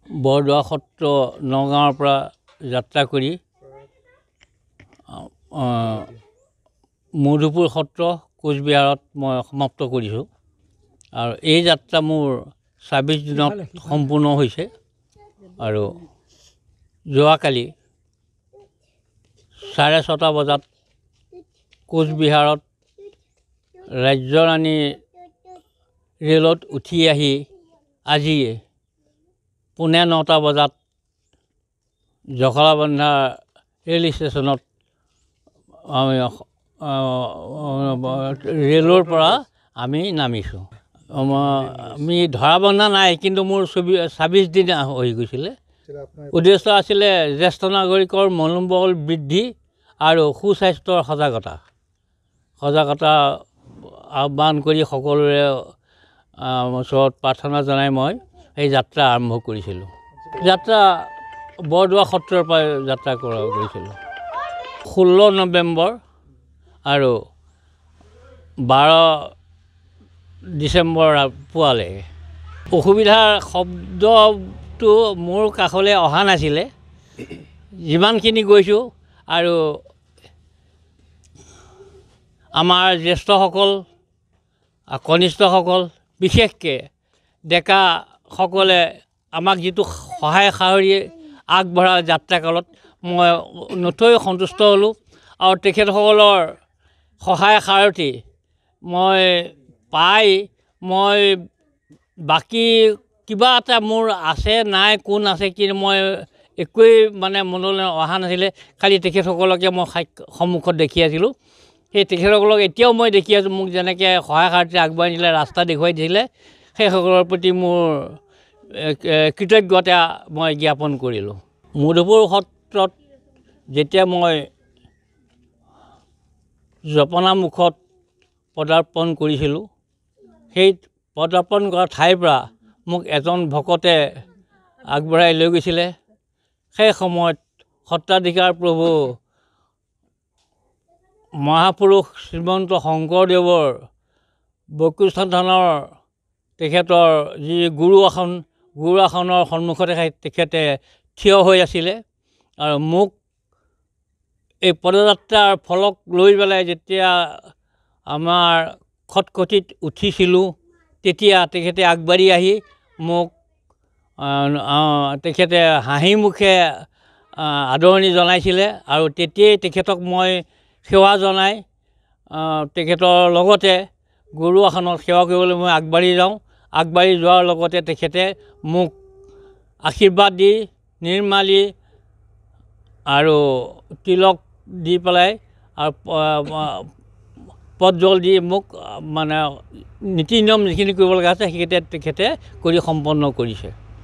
বৰদোৱা সত্ৰ নগাঁৱৰ পৰা যাত্ৰা কৰি মধুপুৰ সত্ৰ কোচবিহাৰত মই সমাপ্ত কৰিছোঁ আৰু এই যাত্ৰা মোৰ ২৬ দিনত সম্পূৰ্ণ হৈছে আৰু যোৱাকালি ৬:৩০ বজাত কোচবিহাৰত ৰাজ্যৰাণী ৰেলত উঠি আহি আজি পুনে ৯টা বজাত জখলাবন্ধা ৰেল ষ্টেচনত ৰেলৰ পৰা আমি নামিছোঁ। আমি ধৰা বন্ধা নাই, কিন্তু মোৰ ২৬ দিন হৈ গৈছিলে। উদ্দেশ্য আছিলে জ্যেষ্ঠ নাগৰিকৰ মনোবল বৃদ্ধি আৰু সুস্বাস্থ্যৰ সজাগতা আহ্বান কৰি সকলোৰে ওচৰত প্ৰাৰ্থনা জনাই মই এই যাত্ৰা আৰম্ভ কৰিছিলোঁ। যাত্ৰা বৰদোৱা সত্ৰৰ পৰা যাত্ৰা কৰিছিলোঁ ১৬ নৱেম্বৰ আৰু ১২ ডিচেম্বৰ পুৱালৈকে। অসুবিধাৰ শব্দটো মোৰ কাষলৈ অহা নাছিলে, যিমানখিনি গৈছোঁ। আৰু আমাৰ জ্যেষ্ঠসকল, কনিষ্ঠসকল, বিশেষকৈ ডেকাসকলে আমাক যিটো সহায় সাহৰি আগবঢ়া যাত্ৰাকালত মই নথৈ সন্তুষ্ট হ'লোঁ আৰু তেখেতসকলৰ সহায় সাৰথি মই পাই মই বাকী কিবা এটা মোৰ আছে নাই কোন আছে কিন্তু মই একোৱেই মানে মনলৈ অহা নাছিলে। খালি তেখেতসকলকে মই সন্মুখত দেখি আছিলোঁ। সেই তেখেতসকলক এতিয়াও মই দেখি আছোঁ, মোক যেনেকৈ সহায় সাৰথি আগবঢ়াই দিলে, ৰাস্তা দেখুৱাই দিছিলে, সেইসকলৰ প্ৰতি মোৰ কৃতজ্ঞতা মই জ্ঞাপন কৰিলোঁ। মধুপুৰ সত্ৰত যেতিয়া মই জপনা মুখত পদাৰ্পণ কৰিছিলোঁ, সেই পদাৰ্পণ কৰা ঠাইৰ পৰা মোক এজন ভকতে আগবঢ়াই লৈ গৈছিলে। সেই সময়ত সত্ৰাধিকাৰ প্ৰভু মহাপুৰুষ শ্ৰীমন্ত শংকৰদেৱৰ বৈকুণ্ঠ ধামৰ তেখেতৰ যি গুৰু আসনৰ সন্মুখতে তেখেতে থিয় হৈ আছিলে আৰু মোক এই পদযাত্ৰাৰ ফলক লৈ পেলাই যেতিয়া আমাৰ খটখটিত উঠিছিলোঁ, তেতিয়া তেখেতে আগবাঢ়ি আহি মোক তেখেতে হাঁহি মুখে আদৰণি জনাইছিলে আৰু তেতিয়াই তেখেতক মই সেৱা জনাই তেখেতৰ লগতে গুৰু আসনত সেৱা কৰিবলৈ মই আগবাঢ়ি যাওঁ। আগবাঢ়ি যোৱাৰ লগতে তেখেতে মোক আশীৰ্বাদ দি নিৰ্মালি আৰু তিলক দি পেলাই আৰু পদজল দি মোক মানে নীতি নিয়ম যিখিনি কৰিব লগা আছে সেইকেইটা তেখেতে কৰি সম্পন্ন কৰিছে।